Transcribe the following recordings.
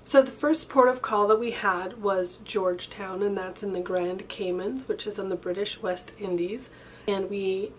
So the first port of call that we had was Georgetown, and that's in the Grand Caymans, which is on the British West Indies. And we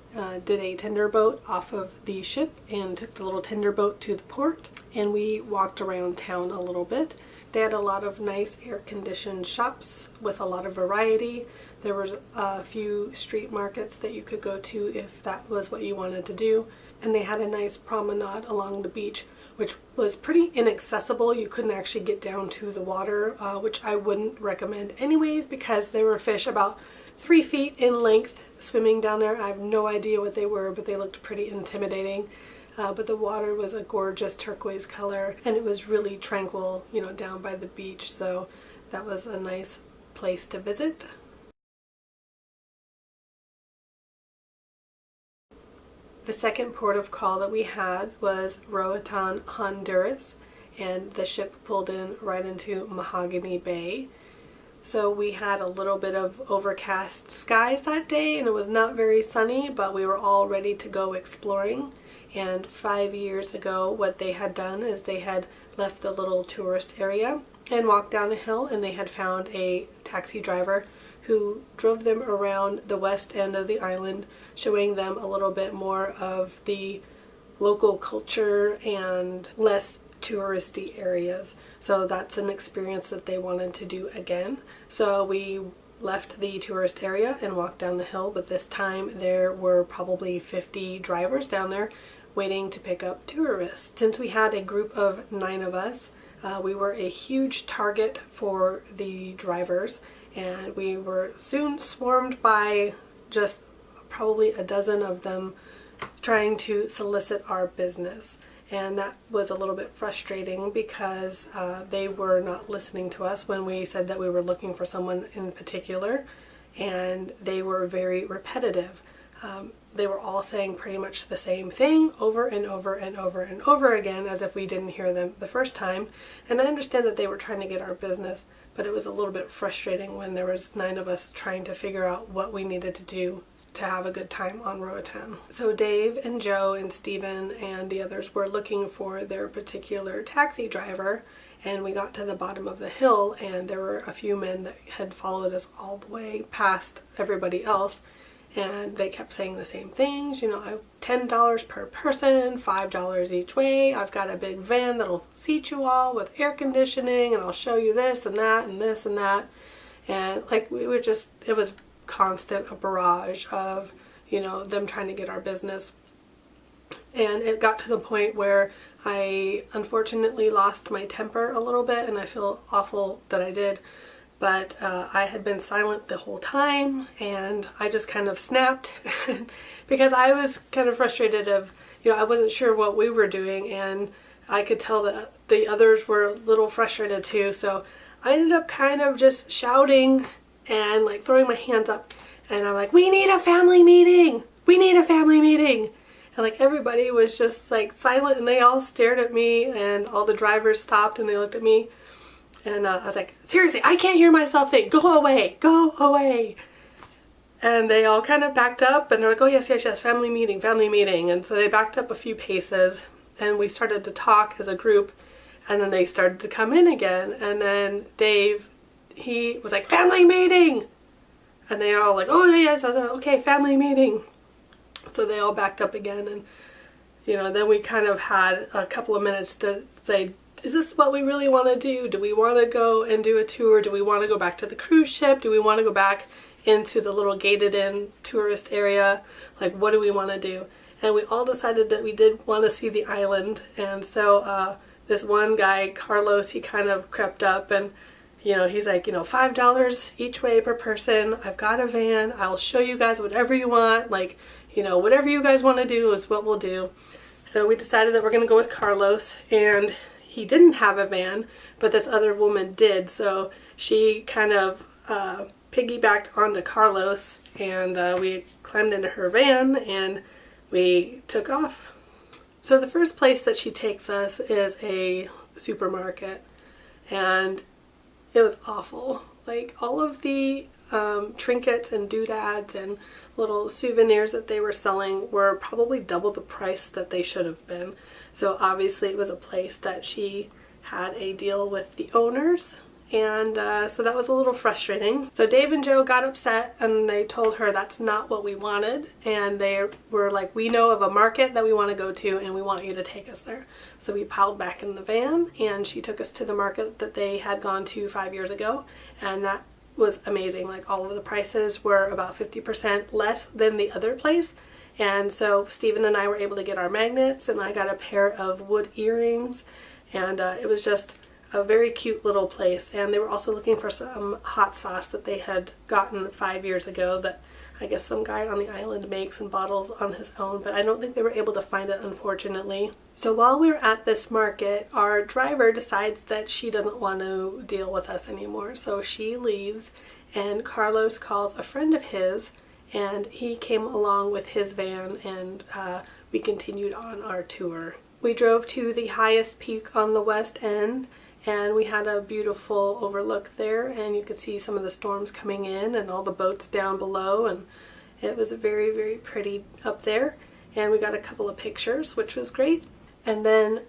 did a tender boat off of the ship and took the little tender boat to the port, and we walked around town a little bit. They had a lot of nice air-conditioned shops with a lot of variety. There was a few street markets that you could go to if that was what you wanted to do. And they had a nice promenade along the beach, which was pretty inaccessible. You couldn't actually get down to the water, which I wouldn't recommend anyways, because there were fish about 3 feet in length swimming down there. I have no idea what they were, but they looked pretty intimidating. But the water was a gorgeous turquoise color, and it was really tranquil, you know, down by the beach. So that was a nice place to visit. The second port of call that we had was Roatan, Honduras, and the ship pulled in right into Mahogany Bay. So we had a little bit of overcast skies that day, and it was not very sunny, but we were all ready to go exploring. And 5 years ago, what they had done is they had left the little tourist area and walked down a hill, and they had found a taxi driver who drove them around the west end of the island, showing them a little bit more of the local culture and less touristy areas. So that's an experience that they wanted to do again. So we left the tourist area and walked down the hill, but this time there were probably 50 drivers down there waiting to pick up tourists. Since we had a group of 9 of us, we were a huge target for the drivers, and we were soon swarmed by just probably a dozen of them trying to solicit our business. And that was a little bit frustrating because they were not listening to us when we said that we were looking for someone in particular, and they were very repetitive. They were all saying pretty much the same thing over and over and over and over again, as if we didn't hear them the first time. And I understand that they were trying to get our business, but it was a little bit frustrating when there was 9 of us trying to figure out what we needed to do to have a good time on Roatan. So Dave and Joe and Steven and the others were looking for their particular taxi driver, and we got to the bottom of the hill, and there were a few men that had followed us all the way past everybody else, and they kept saying the same things, you know, $10 per person, $5 each way, I've got a big van that'll seat you all with air conditioning, and I'll show you this and that and this and that. And like, we were just, it was constant, a barrage of, you know, them trying to get our business. And it got to the point where I unfortunately lost my temper a little bit, and I feel awful that I did. But I had been silent the whole time, and I just kind of snapped because I was kind of frustrated of, you know, I wasn't sure what we were doing, and I could tell that the others were a little frustrated too. So I ended up kind of just shouting and like throwing my hands up, and I'm like, we need a family meeting! We need a family meeting! And like everybody was just like silent, and they all stared at me, and all the drivers stopped and they looked at me. And I was like, seriously, I can't hear myself think, go away, go away. And they all kind of backed up, and they're like, oh yes, yes, yes, family meeting, family meeting. And so they backed up a few paces, and we started to talk as a group, and then they started to come in again. And then Dave, he was like, family meeting. And they are all like, oh yes, okay, family meeting. So they all backed up again, and you know, then we kind of had a couple of minutes to say, is this what we really want to do? Do we want to go and do a tour? Do we want to go back to the cruise ship? Do we want to go back into the little gated in tourist area? Like, what do we want to do? And we all decided that we did want to see the island. And so this one guy, Carlos, he kind of crept up, and you know, he's like, you know, $5 each way per person. I've got a van. I'll show you guys whatever you want. Like, you know, whatever you guys want to do is what we'll do. So we decided that we're going to go with Carlos, and he didn't have a van, but this other woman did. So she kind of piggybacked onto Carlos, and we climbed into her van and we took off. So the first place that she takes us is a supermarket, and it was awful. Like, all of the trinkets and doodads and little souvenirs that they were selling were probably double the price that they should have been. So obviously it was a place that she had a deal with the owners. And so that was a little frustrating. So Dave and Joe got upset and they told her that's not what we wanted. And they were like, we know of a market that we want to go to and we want you to take us there. So we piled back in the van and she took us to the market that they had gone to 5 years ago. And that was amazing. Like all of the prices were about 50% less than the other place. And so Stephen and I were able to get our magnets and I got a pair of wood earrings. And it was just a very cute little place, and they were also looking for some hot sauce that they had gotten 5 years ago that I guess some guy on the island makes and bottles on his own, but I don't think they were able to find it, unfortunately. So while we were at this market, our driver decides that she doesn't want to deal with us anymore, so she leaves, and Carlos calls a friend of his, and he came along with his van, and we continued on our tour. We drove to the highest peak on the west end, and we had a beautiful overlook there, and you could see some of the storms coming in and all the boats down below, and it was very, very pretty up there. And we got a couple of pictures, which was great. And then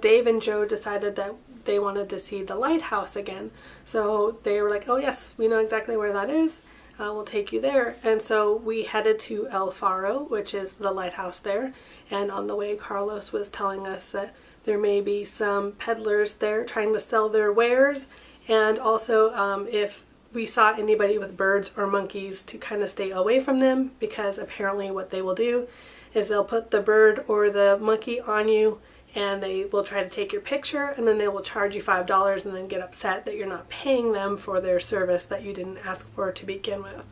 Dave and Joe decided that they wanted to see the lighthouse again. So they were like, oh yes, we know exactly where that is. We'll take you there. And so we headed to El Faro, which is the lighthouse there. And on the way, Carlos was telling us that there may be some peddlers there trying to sell their wares, and also if we saw anybody with birds or monkeys to kind of stay away from them, because apparently what they will do is they'll put the bird or the monkey on you and they will try to take your picture, and then they will charge you $5 and then get upset that you're not paying them for their service that you didn't ask for to begin with.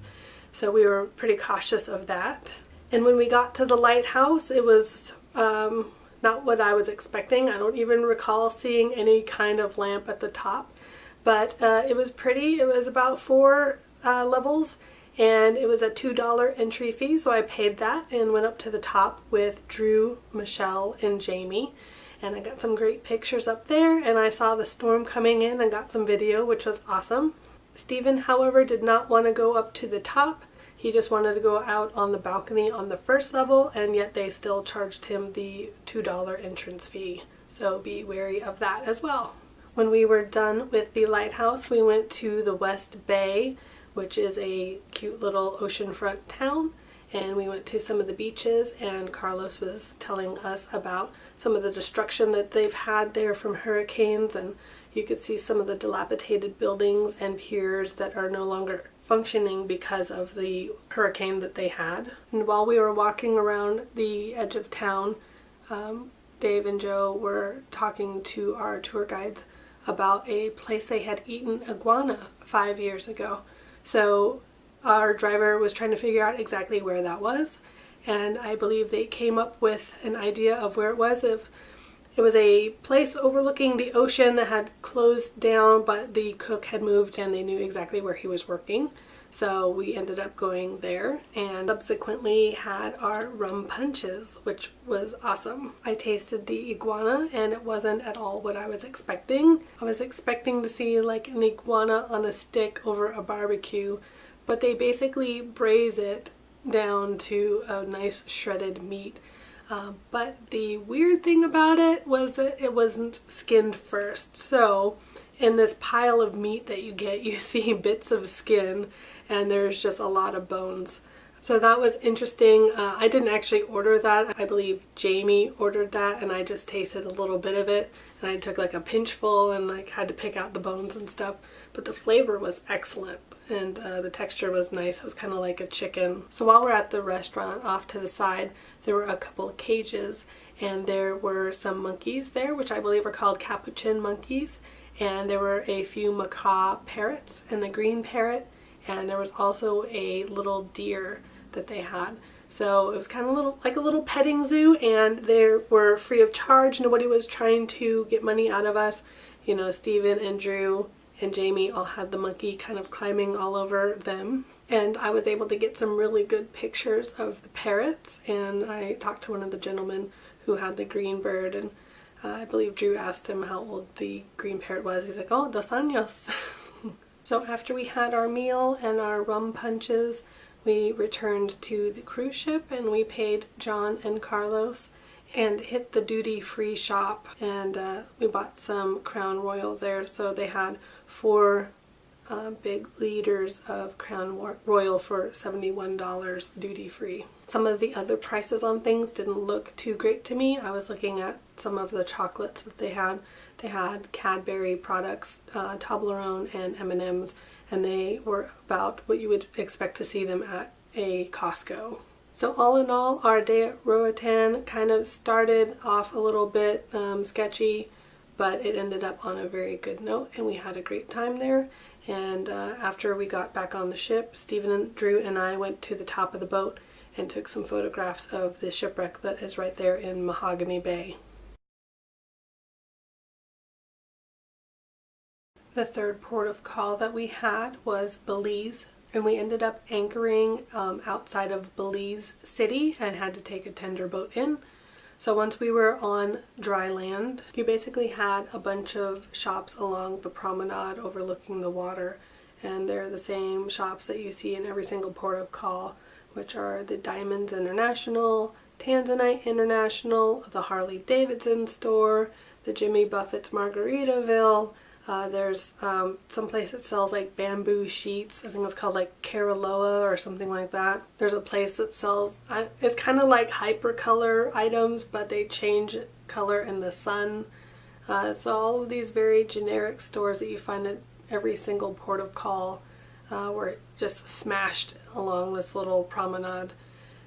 So we were pretty cautious of that. And when we got to the lighthouse, it was not what I was expecting. I don't even recall seeing any kind of lamp at the top, but it was pretty. It was about 4 levels, and it was a $2 entry fee, so I paid that and went up to the top with Drew, Michelle, and Jamie, and I got some great pictures up there, and I saw the storm coming in and got some video, which was awesome. Stephen, however, did not want to go up to the top. He just wanted to go out on the balcony on the first level, and yet they still charged him the $2 entrance fee. So be wary of that as well. When we were done with the lighthouse, we went to the West Bay, which is a cute little oceanfront town, and we went to some of the beaches, and Carlos was telling us about some of the destruction that they've had there from hurricanes, and you could see some of the dilapidated buildings and piers that are no longer functioning because of the hurricane that they had. And while we were walking around the edge of town, Dave and Joe were talking to our tour guides about a place they had eaten iguana 5 years ago. So our driver was trying to figure out exactly where that was, and I believe they came up with an idea of where it was. If it was a place overlooking the ocean that had closed down, but the cook had moved and they knew exactly where he was working. So we ended up going there and subsequently had our rum punches, which was awesome. I tasted the iguana and it wasn't at all what I was expecting. I was expecting to see like an iguana on a stick over a barbecue, but they basically braise it down to a nice shredded meat. But the weird thing about it was that it wasn't skinned first. So in this pile of meat that you get, you see bits of skin and there's just a lot of bones. So that was interesting. I didn't actually order that. I believe Jamie ordered that, and I just tasted a little bit of it, and I took like a pinchful and like had to pick out the bones and stuff. But the flavor was excellent, and the texture was nice. It was kind of like a chicken. So while we're at the restaurant, off to the side, there were a couple of cages, and there were some monkeys there, which I believe are called capuchin monkeys, and there were a few macaw parrots and a green parrot, and there was also a little deer that they had. So it was kind of like a little petting zoo, and they were free of charge. Nobody was trying to get money out of us. You know, Stephen and Drew and Jamie all had the monkey kind of climbing all over them. And I was able to get some really good pictures of the parrots, and I talked to one of the gentlemen who had the green bird, and I believe Drew asked him how old the green parrot was. He's like, oh, 2 años. So after we had our meal and our rum punches, we returned to the cruise ship and we paid John and Carlos and hit the duty-free shop, and we bought some Crown Royal there. So they had 4 big liters of Crown Royal for $71 duty-free. Some of the other prices on things didn't look too great to me. I was looking at some of the chocolates that they had. They had Cadbury products, Toblerone and M&M's, and they were about what you would expect to see them at a Costco. So all in all, our day at Roatan kind of started off a little bit sketchy, but it ended up on a very good note, and we had a great time there. And after we got back on the ship, Stephen and Drew and I went to the top of the boat and took some photographs of the shipwreck that is right there in Mahogany Bay. The third port of call that we had was Belize, and we ended up anchoring outside of Belize City and had to take a tender boat in. So once we were on dry land, you basically had a bunch of shops along the promenade overlooking the water, and they're the same shops that you see in every single port of call, which are the Diamonds International, Tanzanite International, the Harley Davidson store, the Jimmy Buffett's Margaritaville. There's some place that sells like bamboo sheets. I think it's called like Caraloa or something like that. There's a place that sells, it's kind of like hypercolor items, but they change color in the sun. So all of these very generic stores that you find at every single port of call were just smashed along this little promenade.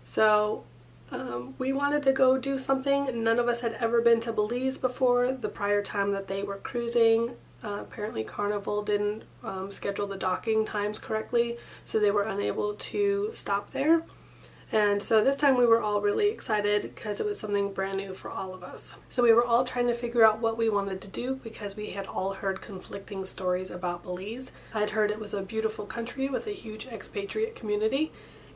So we wanted to go do something. None of us had ever been to Belize before. The prior time that they were cruising, apparently Carnival didn't schedule the docking times correctly, so they were unable to stop there. And so this time we were all really excited because it was something brand new for all of us. So we were all trying to figure out what we wanted to do because we had all heard conflicting stories about Belize. I'd heard it was a beautiful country with a huge expatriate community,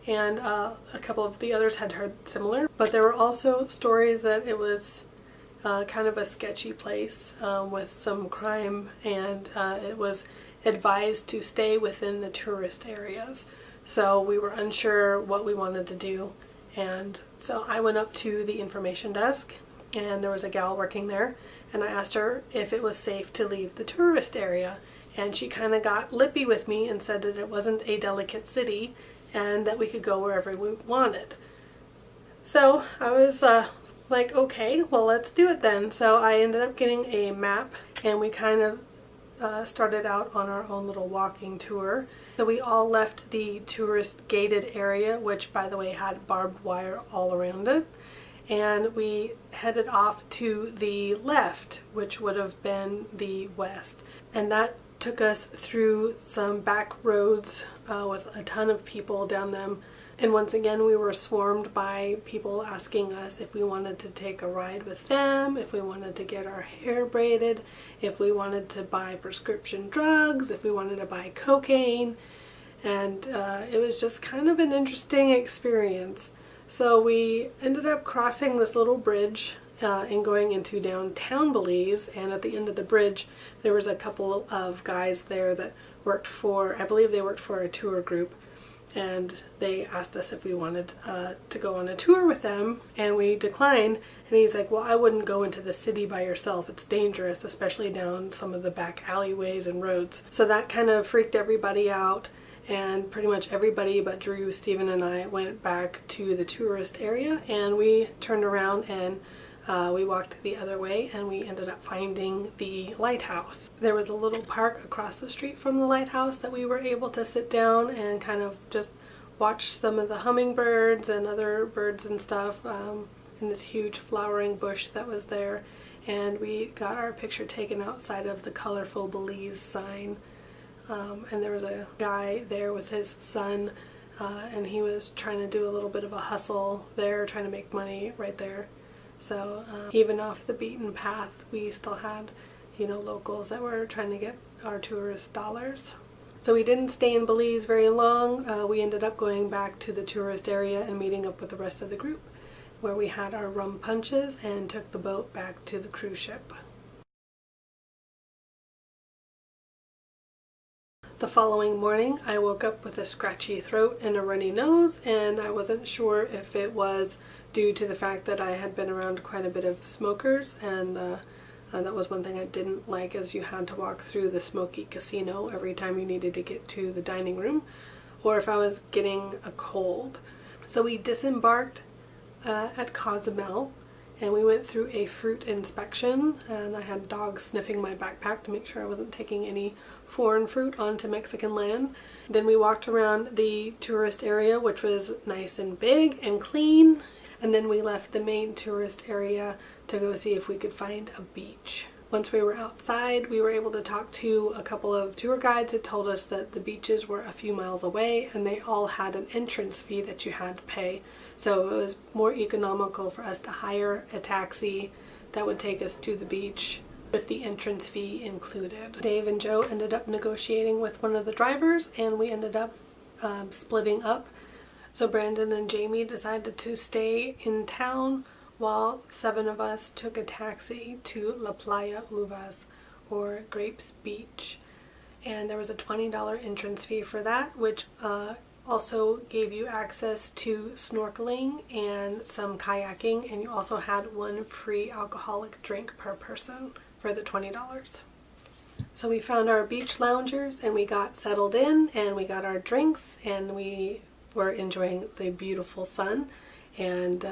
and a couple of the others had heard similar. But there were also stories that it was kind of a sketchy place with some crime, and it was advised to stay within the tourist areas. So we were unsure what we wanted to do, and so I went up to the information desk, and there was a gal working there, and I asked her if it was safe to leave the tourist area, and she kind of got lippy with me and said that it wasn't a delicate city and that we could go wherever we wanted. So I was like, okay, well, let's do it then. So I ended up getting a map, and we kind of started out on our own little walking tour. So we all left the tourist gated area, which by the way had barbed wire all around it, and we headed off to the left, which would have been the west, and that took us through some back roads with a ton of people down them. And once again, we were swarmed by people asking us if we wanted to take a ride with them, if we wanted to get our hair braided, if we wanted to buy prescription drugs, if we wanted to buy cocaine. And it was just kind of an interesting experience. So we ended up crossing this little bridge and going into downtown Belize, and at the end of the bridge there was a couple of guys there that worked for, I believe they worked for a tour group, and they asked us if we wanted to go on a tour with them, and we declined. And he's like, well, I wouldn't go into the city by yourself, it's dangerous, especially down some of the back alleyways and roads. So that kind of freaked everybody out, and pretty much everybody but Drew, Stephen, and I went back to the tourist area, and we turned around and we walked the other way, and we ended up finding the lighthouse. There was a little park across the street from the lighthouse that we were able to sit down and kind of just watch some of the hummingbirds and other birds and stuff in this huge flowering bush that was there. And we got our picture taken outside of the colorful Belize sign. And there was a guy there with his son, and he was trying to do a little bit of a hustle there, trying to make money right there. So even off the beaten path, we still had, locals that were trying to get our tourist dollars. So we didn't stay in Belize very long. We ended up going back to the tourist area and meeting up with the rest of the group, where we had our rum punches and took the boat back to the cruise ship. The following morning, I woke up with a scratchy throat and a runny nose, and I wasn't sure if it was due to the fact that I had been around quite a bit of smokers, and that was one thing I didn't like, is you had to walk through the smoky casino every time you needed to get to the dining room, or if I was getting a cold. So we disembarked at Cozumel, and we went through a fruit inspection, and I had dogs sniffing my backpack to make sure I wasn't taking any foreign fruit onto Mexican land. Then we walked around the tourist area, which was nice and big and clean, and then we left the main tourist area to go see if we could find a beach. Once we were outside, we were able to talk to a couple of tour guides that told us that the beaches were a few miles away, and they all had an entrance fee that you had to pay. So it was more economical for us to hire a taxi that would take us to the beach with the entrance fee included. Dave and Joe ended up negotiating with one of the drivers, and we ended up splitting up. So Brandon and Jamie decided to stay in town while 7 of us took a taxi to La Playa Uvas, or Grapes Beach. And there was a $20 entrance fee for that, which also gave you access to snorkeling and some kayaking, and you also had 1 free alcoholic drink per person for the $20. So we found our beach loungers, and we got settled in, and we got our drinks, and we were enjoying the beautiful sun, and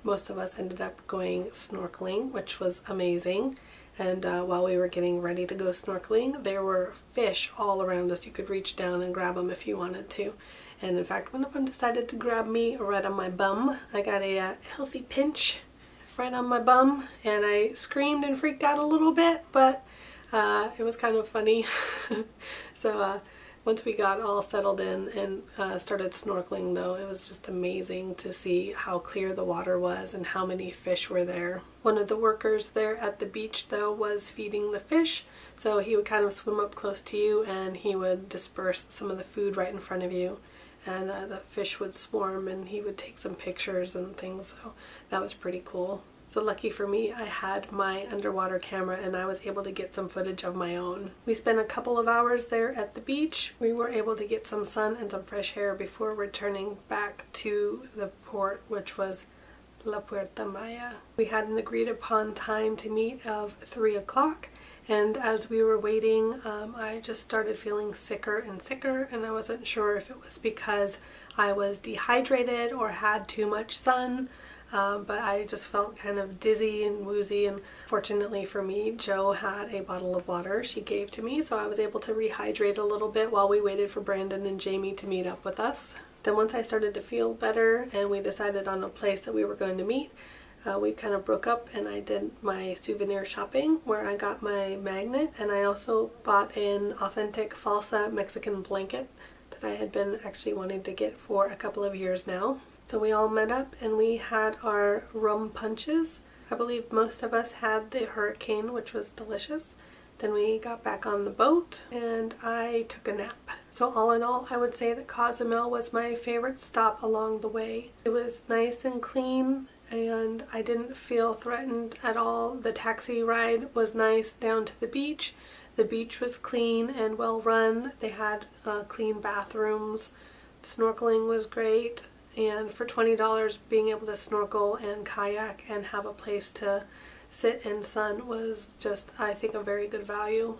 most of us ended up going snorkeling, which was amazing. And while we were getting ready to go snorkeling, there were fish all around us. You could reach down and grab them if you wanted to. And in fact, one of them decided to grab me right on my bum. I got a healthy pinch right on my bum, and I screamed and freaked out a little bit, but it was kind of funny. So once we got all settled in and started snorkeling, though, it was just amazing to see how clear the water was and how many fish were there. One of the workers there at the beach, though, was feeding the fish, so he would kind of swim up close to you, and he would disperse some of the food right in front of you, and the fish would swarm, and he would take some pictures and things, so that was pretty cool. So lucky for me, I had my underwater camera, and I was able to get some footage of my own. We spent a couple of hours there at the beach. We were able to get some sun and some fresh air before returning back to the port, which was La Puerta Maya. We had an agreed upon time to meet of 3 o'clock, and as we were waiting, I just started feeling sicker and sicker, and I wasn't sure if it was because I was dehydrated or had too much sun. But I just felt kind of dizzy and woozy, and fortunately for me, Joe had a bottle of water she gave to me, so I was able to rehydrate a little bit while we waited for Brandon and Jamie to meet up with us. Then once I started to feel better and we decided on a place that we were going to meet, we kind of broke up, and I did my souvenir shopping where I got my magnet, and I also bought an authentic falsa Mexican blanket that I had been actually wanting to get for a couple of years now. So we all met up and we had our rum punches. I believe most of us had the hurricane, which was delicious. Then we got back on the boat and I took a nap. So all in all, I would say that Cozumel was my favorite stop along the way. It was nice and clean, and I didn't feel threatened at all. The taxi ride was nice down to the beach. The beach was clean and well run. They had clean bathrooms. Snorkeling was great. And for $20, being able to snorkel and kayak and have a place to sit in sun was just, I think, a very good value.